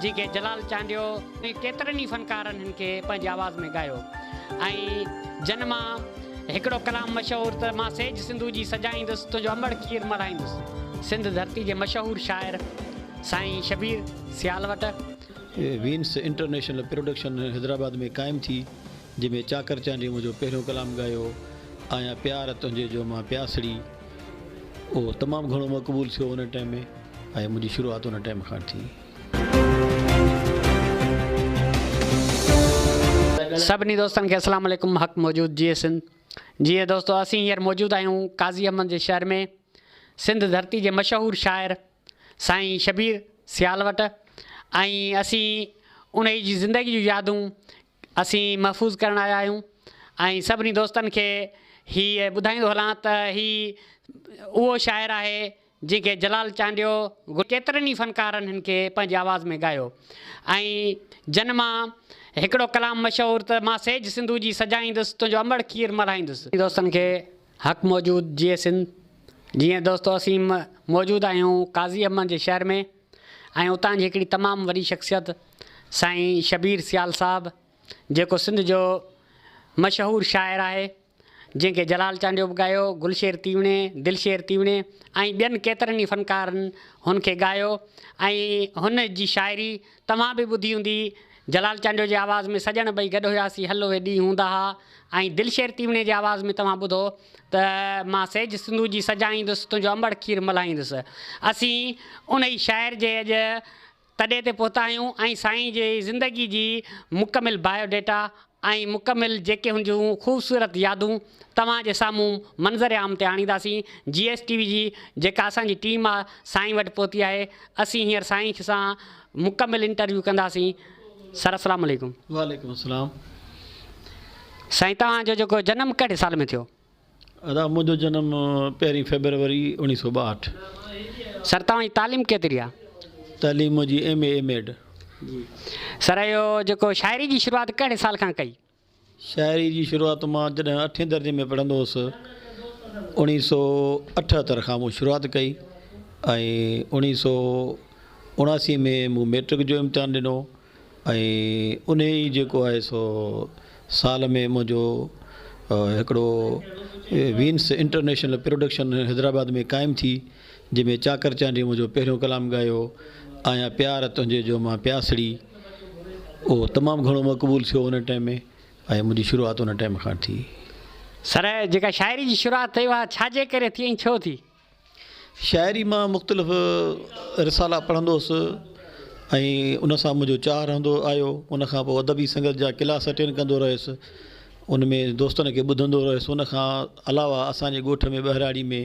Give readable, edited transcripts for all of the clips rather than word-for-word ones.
जेके जलाल चांडियो ऐं केतिरनि ई फनकारनि हिन खे पंहिंजी आवाज़ में ॻायो। ऐं जन मां हिकिड़ो कलाम मशहूरु त मां सेज सिंधू जी सजाईंदुसि तुंहिंजो अंबड़ खीर मल्हाईंदुसि। सिंध धरती जे मशहूरु शाइर साईं शबीर सियालवट। वीन्स इंटरनेशनल प्रोडक्शन हैदराबाद में क़ाइमु थी, जंहिंमें चाकर चांडी मुंहिंजो पहिरियों कलाम ॻायो आहियां प्यार तुंहिंजे जो मां प्यासड़ी। उहो तमामु घणो मक़बूल थियो उन टाइम में ऐं मुंहिंजी शुरूआत उन टाइम खां थी। सभिनी दोस्तनि खे अस्सलाम वालेकुम। हक़ मौजूद जी सिंध। जी दोस्तो, असीं हींअर मौजूदु आहियूं काज़ी अहमद जे शहर में। सिंध धरती जे मशहूरु शाइर साईं शबीर सियालवट ऐं असीं उन जी ज़िंदगी जूं यादूं असीं महफ़ूज़ करणु आया आहियूं। ऐं सभिनी दोस्तनि खे हीअ ॿुधाईंदो हलां त हीअ उहो शाइर आहे जेके जलाल चांडियो केतिरनि ई फनकारनि हिन खे पंहिंजी आवाज़ में ॻायो। ऐं जन मां हिकिड़ो कलाम मशहूरु त मां सेज सिंधू जी सजाईंदुसि तुंहिंजो अंबड़ खीर मल्हाईंदुसि। दोस्तनि खे हक़ मौजूद जी सिंध। जीअं दोस्तो, असीं मौजूदु आहियूं काज़ी अहमद जे शहर में ऐं उतां जी हिकिड़ी तमामु वॾी शख़्सियत साईं शबीर सियाल साहिबु, जेको सिंध जो मशहूरु शाइर आहे, जंहिंखे जलाल चांडियो बि ॻायो, गुलशेर तीवणे, दिलशेर तीवणे ऐं ॿियनि केतिरनि ई फनकारनि हुनखे ॻायो। ऐं हुन जी शाइरी तव्हां बि ॿुधी हूंदी। जलाल चांडियो जी आवाज़ में सॼण ॿई गॾु हुयासीं, हलो हे ॾींहुं हूंदा हुआ। ऐं दिलशेर तीवणे जी आवाज़ में तव्हां ॿुधो त मां सेज सिंधू जी सजाईंदुसि तुंहिंजो अंबड़ खीर मल्हाईंदुसि। असीं उन ई शाइर जे अॼु तॾे ते पहुता आहियूं ऐं साईं जी ज़िंदगी जी मुकमिल बायोडेटा ऐं मुकमिल जेके हुनजूं ख़ूबसूरत यादूं तव्हांजे साम्हूं मंज़र आम ते आणींदासीं। GSTV जी जेका असांजी टीम आहे साईं वटि पहुती आहे। असीं हींअर साईं सां मुकमिल इंटरव्यू कंदासीं। सर अस्सलाम वालेकुम। वालेकुम अस्सलाम। साईं, तव्हांजो जेको जनमु कहिड़े साल में थियो? अदा मुंहिंजो जनमु 1 फरवरी 1962। सर, तव्हांजी तालीम केतिरी आहे? तालीम मुंहिंजी MA MAd। सर, इहो जेको शाइरी जी शुरूआति कहिड़े साल खां कई? शाइरी जी शुरूआत मां जॾहिं 8 दर्जे में पढ़ंदो हुउसि 1978 खां मूं शुरूआति कई ऐं 1979 में मूं मैट्रिक जो इम्तिहान ॾिनो ऐं उन ई जेको आहे सो साल में मुंहिंजो हिकिड़ो वीन्स इंटरनेशनल प्रोडक्शन हैदराबाद में क़ाइमु थी, जंहिंमें चाकर चांडी मुंहिंजो पहिरियों कलाम ॻायो आहियां प्यार तुंहिंजे जो मां प्यासड़ी। उहो तमामु घणो मक़बूल थियो उन टाइम में ऐं मुंहिंजी शुरूआत उन टाइम खां थी। सर, जेका शाइरी जी शुरूआति थी उहा छाजे करे थी ऐं छो थी? शाइरी मां मुख़्तलिफ़ रिसाला पढ़ंदो हुउसि ऐं उन सां मुंहिंजो चाह रहंदो आयो। उन खां पोइ अदबी संगत जा क्लास अटेंड कंदो रहियुसि, उन में दोस्तनि खे ॿुधंदो रहियुसि। उन खां अलावा असांजे ॻोठ में ॿहिराड़ी में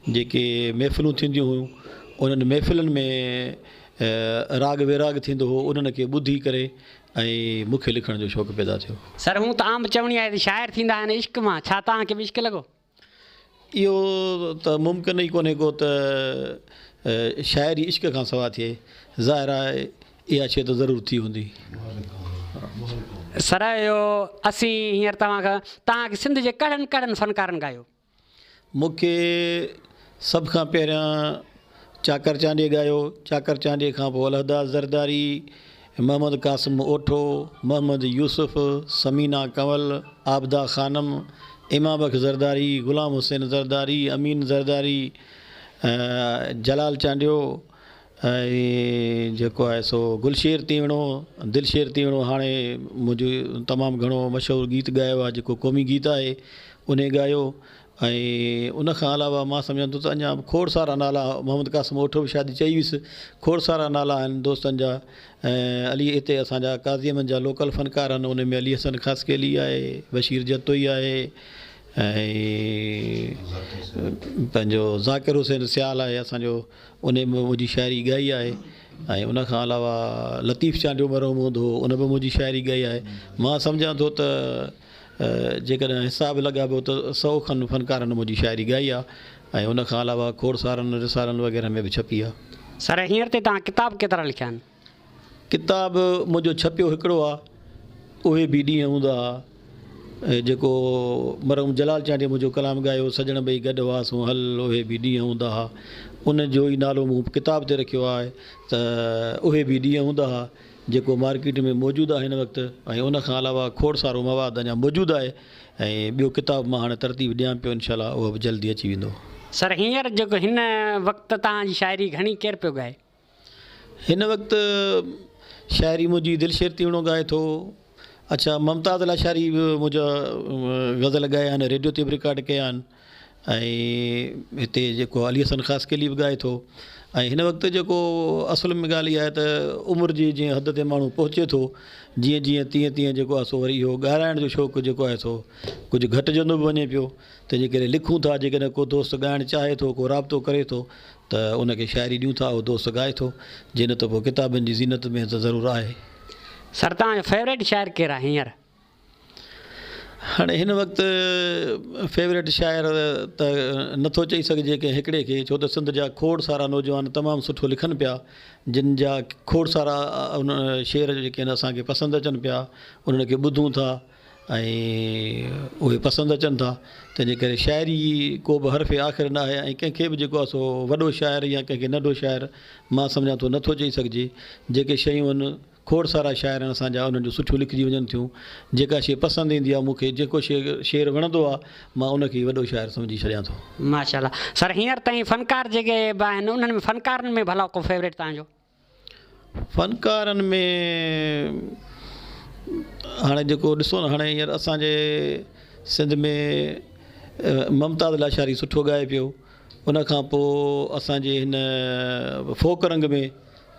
जेके महफ़िलूं थींदियूं हुयूं, उन्हनि महफ़िलुनि में राग विराग थींदो हुओ, उन्हनि खे ॿुधी करे ऐं मूंखे लिखण जो शौक़ु पैदा थियो। सर, हूं त आम चवणी आहे त शाइर थींदा आहिनि इश्क मां, छा तव्हांखे बि इश्क लॻो? इहो त मुमकिन ई कोन्हे को त शाइरी इश्क खां सवा थिए। ज़ाहिर आहे इहा शइ त ज़रूरु थी हूंदी। सर, इहो असीं हींअर तव्हांखे सिंध जे कहिड़नि कहिड़नि फनकारनि ॻायो? मूंखे सभ खां पहिरियां चाकर चांडी ॻायो। चाकर चांडी खां पोइ अलहदा ज़रदारी, मोहम्मद क़ासिम ओठो, मोहम्मद यूसुफ, समीना कंवल, आबदा ख़ानम, इमाम बख़्श ज़रदारी, ग़ुलाम हुसैन ज़रदारी, अमीन ज़रदारी, जलाल चांडियो ऐं जेको आहे सो गुलशेर तीवणो, दिलशेर तीवणो हाणे मुंहिंजो तमामु घणो मशहूरु गीत ॻायो आहे, जेको क़ौमी गीत आहे उन ॻायो। ऐं उन खां अलावा मां सम्झां थो त अञा खोड़ सारा नाला, मोहम्मद क़ासिम ओठो बि शायदि चई वियुसि, खोड़ सारा नाला आहिनि दोस्तनि जा। ऐं अली हिते असांजा काज़ी अहमद जा लोकल फ़नकार आहिनि, उन में अली हसन ख़ासकेली आहे, बशीर जतोई आहे ऐं पंहिंजो ज़ाकिर हुसैन सियाल आहे असांजो, उन में मुंहिंजी शाइरी ॻाई आहे। ऐं उन खां अलावा लतीफ़ चांडियो मरहूम हूंदो हुओ, उन बि मुंहिंजी शाइरी ॻाई आहे। मां सम्झां थो त जेकॾहिं हिसाबु लॻाइबो त 100 खनि फ़नकारनि मुंहिंजी शाइरी ॻाई आहे ऐं उन खां अलावा खोड़ सारनि रिसालनि वग़ैरह में बि छपी आहे। सर, हींअर ते तव्हां किताब केतिरा लिखिया आहिनि? किताब मुंहिंजो छपियो हिकिड़ो आहे, उहे बि ॾींहं हूंदा हुआ, जेको मरहूम जलाल चांडीअ मुंहिंजो कलाम ॻायो, सजण ॿई गॾु हुआसीं हल उहे बि ॾींहं हूंदा हुआ, उन जो ई नालो मूं किताब ते रखियो आहे त उहे बि ॾींहं हूंदा हुआ, जेको मार्केट में मौजूदु आहे हिन वक़्तु। ऐं उन खां अलावा खोड़ सारो मवादु अञा मौजूदु आहे ऐं ॿियो किताब मां हाणे तरतीब ॾियां पियो, इनशाला उहो बि जल्दी अची वेंदो। सर हींअर जेको हिन वक़्तु तव्हांजी शाइरी घणी केरु पियो ॻाए? हिन वक़्तु शाइरी मुंहिंजी दिलशेर तीवणो ॻाए थो। अच्छा, मुमताज़ लाशारी बि मुंहिंजा गज़ल ॻाया आहिनि, रेडियो ते बि रिकॉर्ड कया आहिनि। ऐं हिते जेको अली हसन ख़ासि केली बि ॻाए थो। ऐं हिन वक़्तु जेको असुल में ॻाल्हि इहा आहे त उमिरि जी जीअं हद ते माण्हू पहुचे थो, जीअं जीअं तीअं तीअं जेको आहे सो वरी इहो ॻाल्हाइण जो शौक़ु जेको आहे सो कुझु घटिजंदो बि वञे पियो। तंहिंजे करे लिखूं था, जेकॾहिं को दोस्त ॻाइणु चाहे थो, को राब्तो करे थो त उनखे शाइरी ॾियूं था, उहो दोस्त ॻाए थो। जे न त पोइ किताबनि जी ज़ीनत में त ज़रूरु आहे। सर तव्हांजो फेवरेट शाइर केरु आहे हींअर? हाणे हिन वक़्तु फेवरेट शाइर त नथो चई सघिजे कंहिं हिकिड़े खे, छो त सिंध जा खोड़ सारा नौजवान तमामु सुठो लिखनि पिया, जिन जा खोड़ सारा उन शेर जेके आहिनि असांखे पसंदि अचनि पिया, उन्हनि खे ॿुधूं था ऐं उहे पसंदि अचनि था। तंहिंजे करे शाइरी को बि हर्फ़े आख़िर न आहे। ऐं कंहिंखे बि जेको आहे सो वॾो शाइर या कंहिंखे नंढो शाइर मां सम्झां थो नथो चई सघिजे। जेके शयूं आहिनि खोड़ सारा शाइर आहिनि असांजा, उन्हनि जो सुठियूं लिखिजी वञनि थियूं। जेका शइ पसंदि ईंदी आहे मूंखे, जेको शेर वणंदो आहे, मां उनखे वॾो शाइर सम्झी छॾियां थो। माशाल्लाह। सर हींअर ताईं फ़नकार जेके बि आहिनि उन्हनि में फ़नकारनि में भला को फेवरेट तव्हांजो? फ़नकारनि में हाणे जेको ॾिसो न, हाणे हींअर असांजे सिंध में मुमताज़ लाशारी सुठो ॻाए पियो। उनखां पोइ असांजे हिन फोक रंग में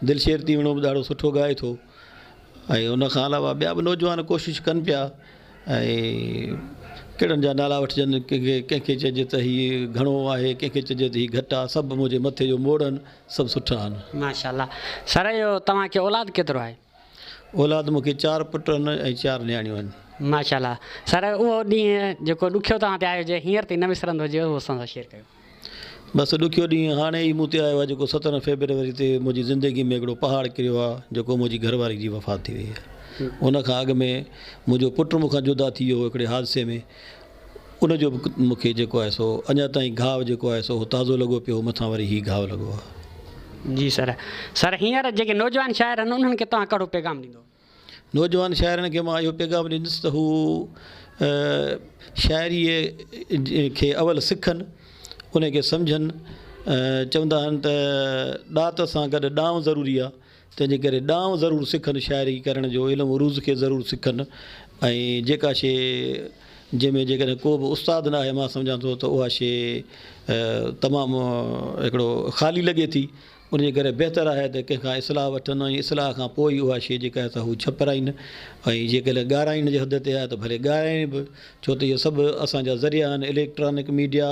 दिलशेर तीवणो बि ॾाढो सुठो ॻाए थो। ऐं उनखां अलावा ॿिया बि नौजवान कोशिशि कनि पिया। ऐं कहिड़नि जा नाला वठिजनि, कंहिंखे चइजे त हीअ घणो आहे, कंहिंखे चइजे त हीअ घटि आहे, सभु मुंहिंजे मथे जो मोड़ आहिनि, सभु सुठा आहिनि। माशाल्लाह। सर इहो तव्हांखे औलाद केतिरो आहे? औलाद मूंखे 4 पुट आहिनि ऐं 4 नियाणियूं आहिनि। माशाल्लाह। सर उहो ॾींहुं जेको ॾुखियो तव्हां ते आयो हुजे, हींअर ताईं न विसरंदो हुजे, उहो असां सां शेयर कयो। बसि ॾुखियो ॾींहुं हाणे ई मूं ते आयो आहे, जेको 17 फेबरवरी ते मुंहिंजी ज़िंदगी में हिकिड़ो पहाड़ किरियो आहे, जेको मुंहिंजी घरवारी जी वफ़ात थी वई आहे। उनखां अॻु में मुंहिंजो पुटु मूंखां जुदा थी वियो हिकिड़े हादसे में। उनजो बि मूंखे जेको आहे सो अञा ताईं घाव जेको आहे सो ताज़ो लॻो पियो, मथां वरी हीउ घाव लॻो आहे। जी सर। सर हींअर जेके नौजवान शाइर आहिनि उन्हनि खे तव्हां कहिड़ो पैगाम ॾींदो? नौजवान शाइरनि खे मां इहो पैगाम ॾींदुसि त हू शाइरीअ खे अवल सिखनि, उनखे सम्झनि। चवंदा आहिनि त ॾात सां गॾु ॾांव ज़रूरी आहे, तंहिंजे करे ॾांव ज़रूरु सिखनि, शाइरी करण जो इल्मु उरूज़ खे ज़रूरु सिखनि। ऐं जेका शइ जंहिंमें जेकॾहिं को बि उस्तादु न आहे, मां सम्झां थो त उहा शइ तमामु हिकिड़ो ख़ाली लॻे थी। उनजे करे बहितरु आहे त कंहिंखां इस्लाह वठनि ऐं इस्लाह खां पोइ ई उहा शइ जेका आहे हू छपाराइनि। ऐं जेकॾहिं ॻाराइण जे हद ते आहे त भले ॻाराइनि बि, छो त इहे सभु असांजा ज़रिया आहिनि, इलेक्ट्रॉनिक मीडिया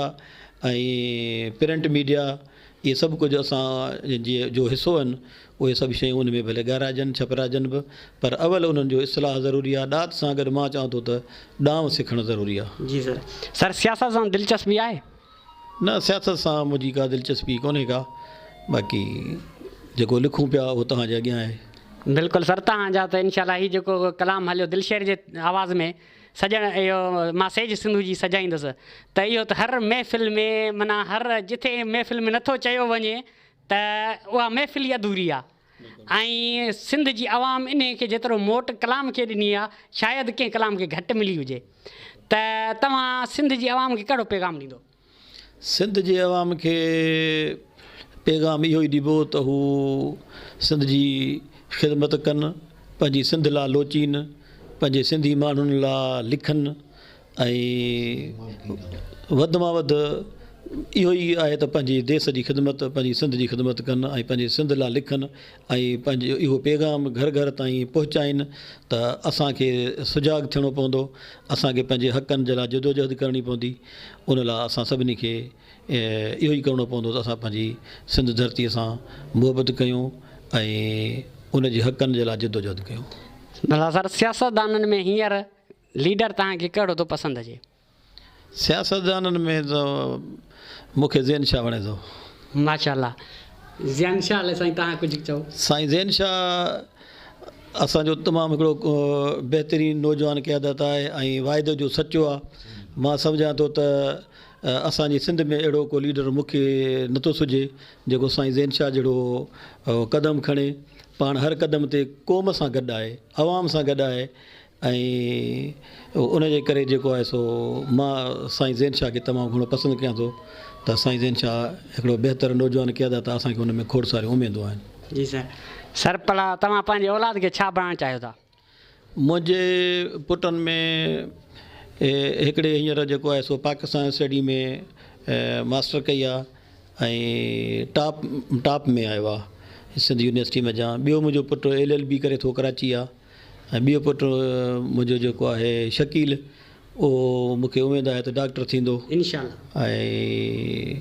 ऐं प्रिंट मीडिया, इहे सभु कुझु असां जो हिसो आहिनि। उहे सभु शयूं उन में भले ॻाराइजनि छपराइजनि बि, पर अवल उन्हनि जो इस्लाह ज़रूरी आहे। ॾात सां गॾु मां चवां थो त ॾांव सिखणु ज़रूरी आहे। जी सर। सर सियासत सां दिलचस्पी आहे? न, सियासत सां मुंहिंजी का दिलचस्पी कोन्हे का, बाक़ी जेको लिखूं पिया उहो तव्हांजे अॻियां आहे। बिल्कुलु सर। तव्हांजा त इनशाला हीउ जेको कलाम हलियो दिलशेर जे आवाज़ में, सजण इहो मां सेज सिंधू जी सजाईंदुसि, त इहो त हर महफ़िल में, माना हर जिथे महफ़िल में नथो चयो वञे त उहा महफ़िल ई अधूरी आहे। ऐं सिंध जी आवाम इन खे जेतिरो मोट कलाम खे ॾिनी आहे, शायदि कंहिं कलाम खे घटि मिली हुजे। त तव्हां सिंध जी आवाम खे कहिड़ो पैगाम ॾींदो? सिंध जी आवाम खे पैगाम इहो ई ॾिबो त हू सिंध जी ख़िदमत कनि, पंहिंजी सिंध लाइ लोचीनि, पंहिंजे सिंधी माण्हुनि लाइ लिखनि। ऐं वधि मां वधि इहो ई आहे त पंहिंजे देश जी ख़िदमत, पंहिंजी सिंध जी ख़िदमत कनि ऐं पंहिंजे सिंध लाइ लिखनि ऐं पंहिंजो इहो पैगाम घर घर ताईं पहुचाइनि। त असांखे सुजाॻ थियणो पवंदो, असांखे पंहिंजे हक़नि जे लाइ जदोजहद करणी पवंदी। उन लाइ असां सभिनी खे इहो ई करिणो पवंदो त असां पंहिंजी सिंध धरतीअ सां मुहबत कयूं ऐं उन जे हक़नि जे लाइ जदोजहद कयूं। भला सर सियासतदाननि में हींअर लीडर तव्हांखे कहिड़ो थो पसंदि अचे? सियासतदाननि में त मूंखे ज़ैन शाह वणे थो। माशाल्लाह। ज़ैन शाह साईं तव्हां कुझु चओ। साईं ज़ैन शाह असांजो तमामु हिकिड़ो बहितरीनु नौजवान क़यादत आहे ऐं वाइदे जो सचो आहे। मां सम्झां थो त असांजी सिंध में अहिड़ो को लीडर मूंखे नथो सुझे जेको साईं ज़ैन शाह जहिड़ो क़दम खणे। पाण हर क़दम ते क़ौम सां गॾु आहे, आवाम सां गॾु आहे ऐं उनजे करे जेको आहे सो मां साईं ज़ैन शाह खे तमामु घणो पसंदि कयां थो त साईं ज़ैन शाह हिकिड़ो बहितर नौजवान क़यादत आहे। असांखे हुन में खोड़ सारियूं उमेदूं आहिनि। जी सर भला तव्हां पंहिंजे औलाद खे छा बणाइणु चाहियो था? मुंहिंजे पुटनि में हिकिड़े हींअर जेको आहे सो पाकिस्तान स्टडी में मास्टर कई आहे ऐं टॉप में आयो आहे सिंध यूनिवर्सिटी में जा। ॿियो मुंहिंजो पुटु LLB करे थो कराची आहे ऐं ॿियो पुटु मुंहिंजो जेको आहे शकील, उहो मूंखे उमेदु आहे त डॉक्टर थींदो इंशाअल्लाह। ऐं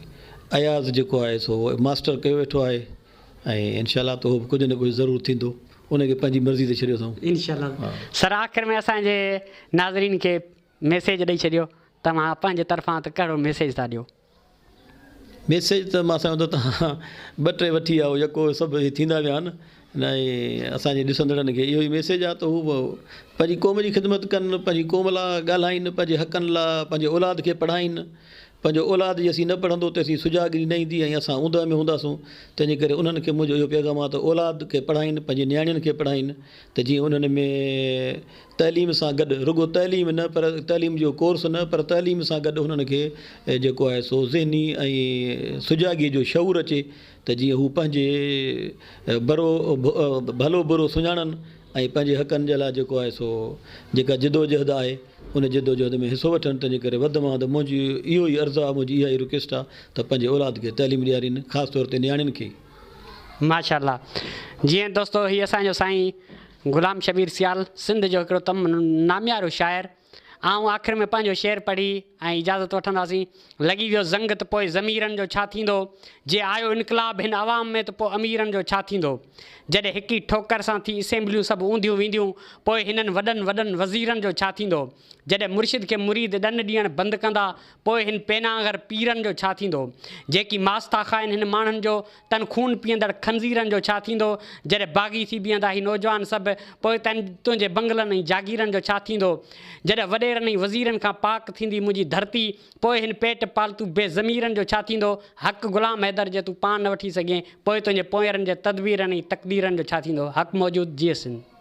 अयाज़ जेको आहे सो मास्टर कयो वेठो आहे ऐं इंशाअल्लाह त उहो कुझु न कुझु ज़रूरु थींदो। उनखे पंहिंजी मर्ज़ी ते छॾियो अथऊं इंशाअल्लाह। सर आख़िर में असांजे नाज़रीन खे मैसेज ॾेई छॾियो, तव्हां पंहिंजे तरफ़ां त कहिड़ो मैसेज था ॾियो? मैसेज त मां सम्झो तव्हां 2-3 वठी विया, यको सभु थींदा विया आहिनि ऐं असांजे ॾिसंदड़नि खे इहो ई मैसेज आहे त हू पंहिंजी क़ौम जी ख़िदमत कनि, पंहिंजी क़ौम लाइ ॻाल्हाइनि, पंहिंजे हक़नि लाइ पंहिंजे औलाद खे पढ़ाइनि। पंहिंजो औलाद जे असीं न पढ़ंदो त असीं सुजाॻिरी न ईंदी ऐं असां ऊंदहि में हूंदासूं। तंहिंजे करे उन्हनि खे मुंहिंजो इहो पैगाम आहे त औलाद खे पढ़ाइनि, पंहिंजे नियाणियुनि खे पढ़ाइनि त जीअं उन्हनि में तइलीम सां गॾु रुॻो तइलीम न पर तइलीम जो कोर्स न पर तइलीम सां गॾु उन्हनि खे जेको आहे सो ज़हनी ऐं सुजाॻीअ जो शऊर अचे त जीअं हू पंहिंजे भलो बुरो सुञाणनि ऐं पंहिंजे हक़नि जे लाइ जेको आहे सो जेका जिदोजहद आहे उन जिदोजहद में हिसो वठनि। तंहिंजे करे वधि में वधि मुंहिंजी इहो ई अर्ज़ु आहे, मुंहिंजी इहा ई रिक्वेस्ट आहे त पंहिंजे औलाद खे तइलीम ॾियारीनि, ख़ासि तौर ते नियाणियुनि खे। माशाअल्लाह। जीअं दोस्तो हीअ असांजो साईं ग़ुलाम शबीर सियाल सिंध जो हिकिड़ो नामियारो शाइर। आऊं आख़िर में पंहिंजो शेर पढ़ी ऐं इजाज़त वठंदासीं। लॻी वियो ज़ंग त पोइ ज़मीरनि जो छा थींदो, जे आयो इनकलाब हिन आवाम में त पोइ अमीरनि जो छा थींदो। जॾहिं हिकु ठोकर सां थी असेंबलियूं सभु ऊंधियूं वेंदियूं पोइ हिननि वॾनि वज़ीरनि जो छा थींदो। जॾहिं मुर्शिद खे मुरीद ॾन ॾियणु बंदि कंदा पोइ हिन पेनागर पीरनि जो छा थींदो। जेकी मास्ता खाइनि हिन माण्हुनि जो तन खून पीअंदड़ खंज़ीरनि जो छा थींदो। जॾहिं बाग़ी थी बीहंदा ही नौजवान सभु पोइ तुंहिंजे बंगलनि ऐं जागीरनि जो छा थींदो। जॾहिं वॾेरनि ऐं वज़ीरनि खां पाक थींदी मुंहिंजी धरती पोइ हिन पेट पालतू बेज़मीरनि जो छा थींदो। हक़ ग़ुलाम हैदर जे तूं पान न वठी सघे पोइ तुंहिंजे पोयरनि जे तदबीरनि ऐं तक़दीरनि जो छा थींदो। हक़ मौजूदु जी सिंध।